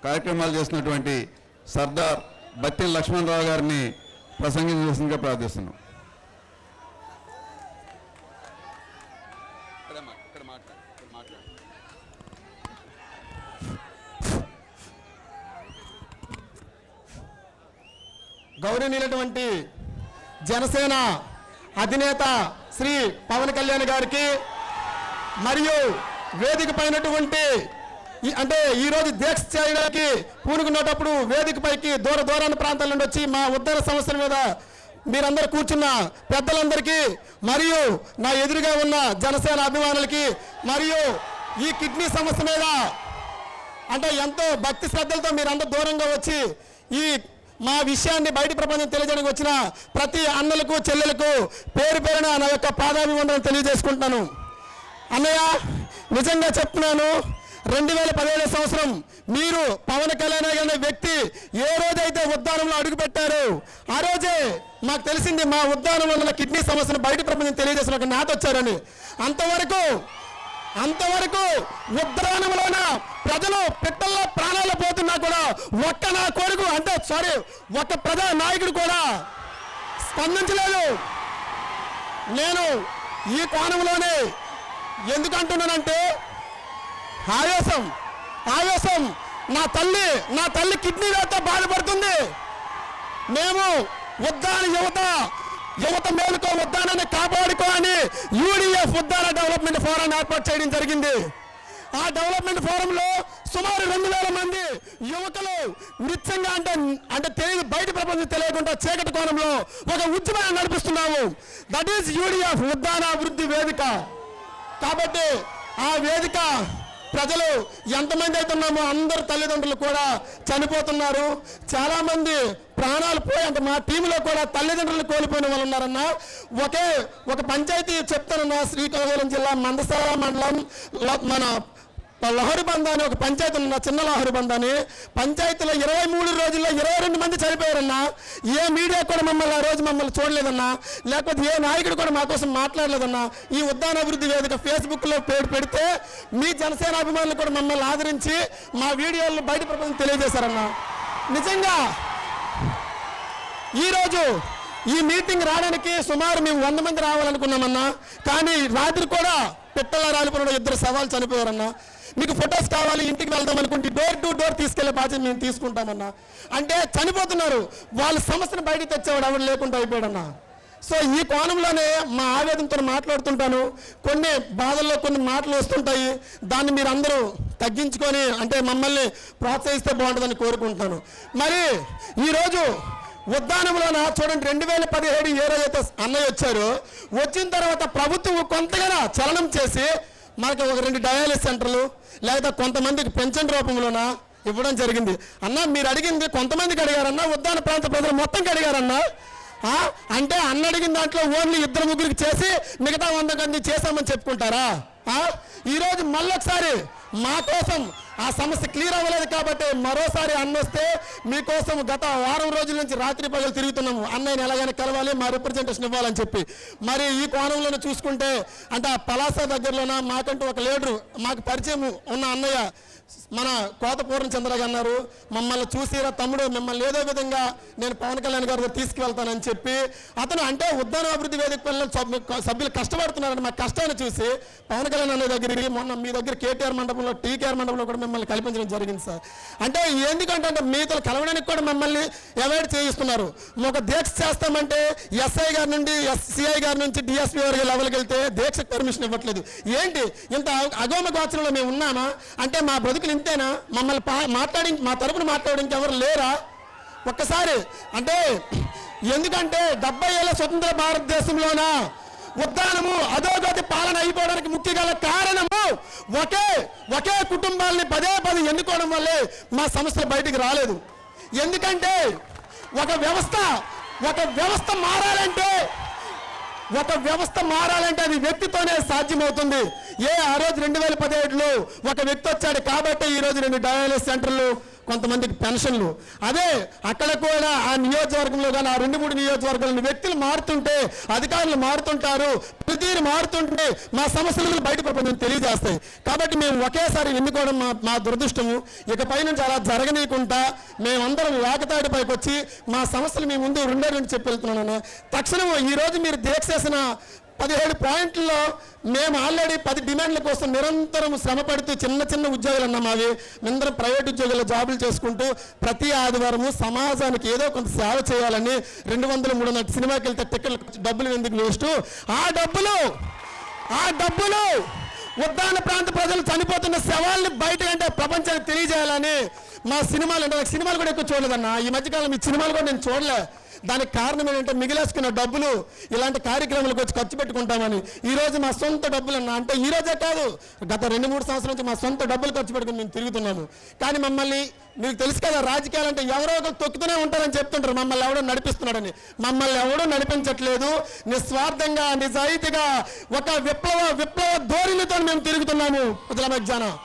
కార్యక్రమాలు చేసినటువంటి సర్దార్ బత్తిన లక్ష్మణరావు గారిని ప్రసంగించవలసిందిగా ప్రార్థిస్తున్నాం. గౌరవనీయులైనటువంటి జనసేన అధినేత శ్రీ పవన్ కళ్యాణ్ గారికి మరియు వేదిక పైనటువంటి అంటే ఈరోజు దీక్ష చేయడానికి పూనుకున్నప్పుడు వేదిక పైకి దూరాన ప్రాంతాల నుండి వచ్చి మా ఉద్దాన సమస్యల మీద మీరందరూ కూర్చున్న పెద్దలందరికీ మరియు నా ఎదురుగా ఉన్న జనసేన అభిమానులకి మరియు ఈ కిడ్నీ సమస్య మీద అంటే ఎంతో భక్తి శ్రద్ధలతో మీరందరూ దూరంగా వచ్చి ఈ మా విషయాన్ని బయట ప్రపంచం తెలియజేయడానికి వచ్చిన ప్రతి అన్నలకు చెల్లెలకు పేరు పేరున నా యొక్క పాదాభివందనం తెలియజేసుకుంటున్నాను. అన్నయ్య నిజంగా చెప్తున్నాను, 2017 సంవత్సరం మీరు పవన్ కళ్యాణ్ అనే వ్యక్తి ఏ రోజైతే ఉద్దానంలో అడుగుపెట్టారో ఆ రోజే మాకు తెలిసింది మా ఉద్దానంలో ఉన్న కిడ్నీ సమస్యను బయట ప్రపంచం తెలియజేసిన ఒక నేత వచ్చారని. అంతవరకు ఉద్దానంలోన ప్రజలు పిట్టల్లో ప్రాణాలు పోతున్నా కూడా ఒక్క నా కొడుకు ఒక్క ప్రజా నాయకుడు కూడా స్పందించలేదు. నేను ఈ కోణంలోనే ఎందుకంటున్నానంటే ఆవేశం నా తల్లి కిడ్నీ వ్యాధితో బాధపడుతుంది. మేము ఉద్దాన యువత మేలుకో ఉద్దానాన్ని కాపాడుకో అని యూడిఎఫ్ ఉద్దాన డెవలప్మెంట్ ఫోరం ఏర్పాటు చేయడం జరిగింది. ఆ డెవలప్మెంట్ ఫోరంలో సుమారు 2000 మంది యువకులు నిత్యంగా అంటే తెలియదు బయట ప్రపంచం తెలియకుండా చీకటి కోణంలో ఒక ఉద్యమాన్ని నడిపిస్తున్నాము. దట్ ఈస్ యూడిఎఫ్ ఉద్దాన అభివృద్ధి వేదిక. కాబట్టి ఆ వేదిక ప్రజలు ఎంతమంది అయితే ఉన్నామో అందరు తల్లిదండ్రులు కూడా చనిపోతున్నారు. చాలామంది ప్రాణాలు పోయి అంటే మా టీంలో కూడా తల్లిదండ్రులు కోల్పోయిన వాళ్ళు ఉన్నారన్న. ఒక పంచాయతీ చెప్తానన్న, శ్రీకాకుళం జిల్లా మందసాల మండలం మన లహరిబంద అని ఒక పంచాయతీ ఉన్న చిన్న లహరిబంద అని పంచాయతీలో 23 రోజుల్లో 22 మంది చనిపోయారన్నా. ఏ మీడియా కూడా ఆ రోజు మమ్మల్ని చూడలేదన్నా, లేకపోతే ఏ నాయకుడు కూడా మా కోసం మాట్లాడలేదన్నా. ఈ ఉద్దాన అభివృద్ధి వేదిక ఫేస్బుక్లో పెడితే మీ జనసేన అభిమానులు కూడా మమ్మల్ని ఆదరించి మా వీడియోలను బయట ప్రపంచం తెలియజేశారన్నా. నిజంగా ఈరోజు ఈ మీటింగ్ రావడానికి సుమారు మేము 100 మంది రావాలనుకున్నామన్నా. కానీ రాత్రి కూడా పిట్టల రాలిపోయిన 2 సవాళ్ళు చనిపోయారన్నా. మీకు ఫొటోస్ కావాలి, ఇంటికి వెళ్దాం అనుకుంటే డోర్ టు డోర్ తీసుకెళ్లే బాధ్యత మేము తీసుకుంటామన్నా. అంటే చనిపోతున్నారు, వాళ్ళ సమస్యను బయటకు తెచ్చేవాడు ఎవరు లేకుండా అయిపోయాడన్నా. సో ఈ కోణంలోనే మా ఆవేదనతో మాట్లాడుతుంటాను. కొన్ని బాధల్లో కొన్ని మాటలు వస్తుంటాయి, దాన్ని మీరు అందరూ తగ్గించుకొని అంటే మమ్మల్ని ప్రోత్సహిస్తే బాగుంటుందని కోరుకుంటున్నాను. మరి ఈరోజు ఉద్దానంలోన చూడండి 2017 ఏ రోజైతే అన్నయ్య వచ్చారో వచ్చిన తర్వాత ప్రభుత్వం కొంతగా చలనం చేసి మనకి ఒక 2 డయాలిసిస్ సెంటర్లు లేదా కొంతమందికి పెన్షన్ రూపంలోన ఇవ్వడం జరిగింది. అన్న మీరు అడిగింది కొంతమందికి అడిగారన్నా, ఉద్దాన ప్రాంత ప్రజలు మొత్తంకి అడిగారన్నా. అంటే అన్న అడిగిన దాంట్లో ఓన్లీ 2-3 చేసి మిగతా 100 మంది చేశామని చెప్పుకుంటారా? ఈరోజు మళ్ళొకసారి మా కోసం ఆ సమస్య క్లియర్ అవ్వలేదు కాబట్టి మరోసారి అన్న వస్తే మీకోసం గత వారం రోజుల నుంచి రాత్రి పగలు తిరుగుతున్నాము. అన్నయ్యని ఎలాగైనా కలవాలి, మా రిప్రజెంటేషన్ ఇవ్వాలని చెప్పి. మరి ఈ కోణంలోనే చూసుకుంటే అంటే ఆ పలాస దగ్గరలోన మాకంటూ ఒక లీడరు మాకు పరిచయం ఉన్న అన్నయ్య మన కోత పూర్ణచంద్ర గారు అన్నారు, మమ్మల్ని చూసిరా తమ్ముడు మిమ్మల్ని ఏదో విధంగా నేను పవన్ కళ్యాణ్ గారు తీసుకువెళ్తానని చెప్పి అతను అంటే ఉద్దాన అభివృద్ధి వేదిక పిల్లలు సభ్యులు కష్టపడుతున్నారని మా కష్టాన్ని చూసి పవన్ కళ్యాణ్ అనే దగ్గరికి మొన్న మీ దగ్గర కేటీఆర్ మండపంలో టీకేఆర్ మండపంలో కూడా మిమ్మల్ని కల్పించడం జరిగింది సార్. అంటే ఎందుకంటే మీతో కలవడానికి కూడా మమ్మల్ని అవాయిడ్ చేయిస్తున్నారు. ఒక దీక్ష చేస్తామంటే ఎస్ఐ గారి నుండి సిఐ గారి నుంచి డిఎస్పీ వారి లెవెల్కి వెళ్తే దీక్షకు పర్మిషన్ ఇవ్వట్లేదు. ఏంటి ఇంత అగోమ గోచరంలో మేము ఉన్నామా? అంటే మా బ్రతుకులు ఇంతేనా? మమ్మల్ని మా తరపున మాట్లాడడానికి ఎవరు లేరా? ఒక్కసారి అంటే ఎందుకంటే 70 ఏళ్ల స్వతంత్ర భారతదేశంలోన ఉద్దానము అధోగతి పాలన అయిపోవడానికి ముఖ్య గల కారణము ఒకే కుటుంబాలని పదే ఎన్నుకోవడం వల్లే మా సమస్యలు బయటికి రాలేదు. ఎందుకంటే ఒక వ్యవస్థ మారాలంటే అది వ్యక్తితోనే సాధ్యమవుతుంది. ఆ రోజు 2017లో ఒక వ్యక్తి వచ్చాడు కాబట్టి ఈరోజు 2 డయాలసిస్ సెంటర్లు, కొంతమందికి పెన్షన్లు. అదే అక్కడ కూడా ఆ నియోజకవర్గంలో కానీ ఆ 2-3 నియోజకవర్గాల వ్యక్తులు మారుతుంటే, అధికారులు మారుతుంటారు, ప్రతిదీ మారుతుంటే మా సమస్యలు బయట ప్రపంచం తెలియజేస్తాయి. కాబట్టి మేము ఒకేసారి ఎన్నుకోవడం మా దురదృష్టము. ఇకపై నుంచి అలా జరగనీయకుండా మేమందరం ఏకతాటిపైకి వచ్చి మా సమస్యలు మీ ముందు రెండేళ్ళు చెప్పి వెళ్తున్నాను. తక్షణం ఈరోజు మీరు దీక్ష చేసిన 17 పాయింట్లలో మేము ఆల్రెడీ 10 డిమాండ్ల కోసం నిరంతరం శ్రమ పడుతూ చిన్న ఉద్యోగాలు అన్నాం. అవి అందరం ప్రైవేట్ ఉద్యోగాల్లో జాబులు చేసుకుంటూ ప్రతి ఆదివారము సమాజానికి ఏదో కొంత సేవ చేయాలని 200-300 సినిమాకి వెళ్తే టికెట్ డబ్బులు ఎందుకు వేస్ట్, ఆ డబ్బులు ఉద్దాన ప్రాంత ప్రజలు చనిపోతున్న శవాల్ని బయట అంటే ప్రపంచానికి తెలియజేయాలని మా సినిమాలు అంటే నాకు సినిమాలు కూడా ఎక్కువ చూడలేదన్న. ఈ మధ్యకాలం ఈ సినిమాలు కూడా నేను చూడలే. దానికి కారణం ఏంటంటే మిగిలేసుకున్న డబ్బులు ఇలాంటి కార్యక్రమాలకు వచ్చి ఖర్చు పెట్టుకుంటామని. ఈరోజు మా సొంత డబ్బులు అన్నా అంటే ఈ రోజే కాదు, గత 2-3 సంవత్సరాల నుంచి మా సొంత డబ్బులు ఖర్చు పెట్టుకుని మేము తిరుగుతున్నాము. కానీ మమ్మల్ని మీకు తెలుసు కదా, రాజకీయాలు అంటే ఎవరో ఒకరు తొక్కుతూనే ఉంటారని చెప్తుంటారు. మమ్మల్ని ఎవడో నడిపిస్తున్నాడని. మమ్మల్ని ఎవడో నడిపించట్లేదు. నిస్వార్థంగా నిజాయితీగా ఒక విప్లవ ధోరణితో మేము తిరుగుతున్నాము ప్రజల మధ్యాహ్నం.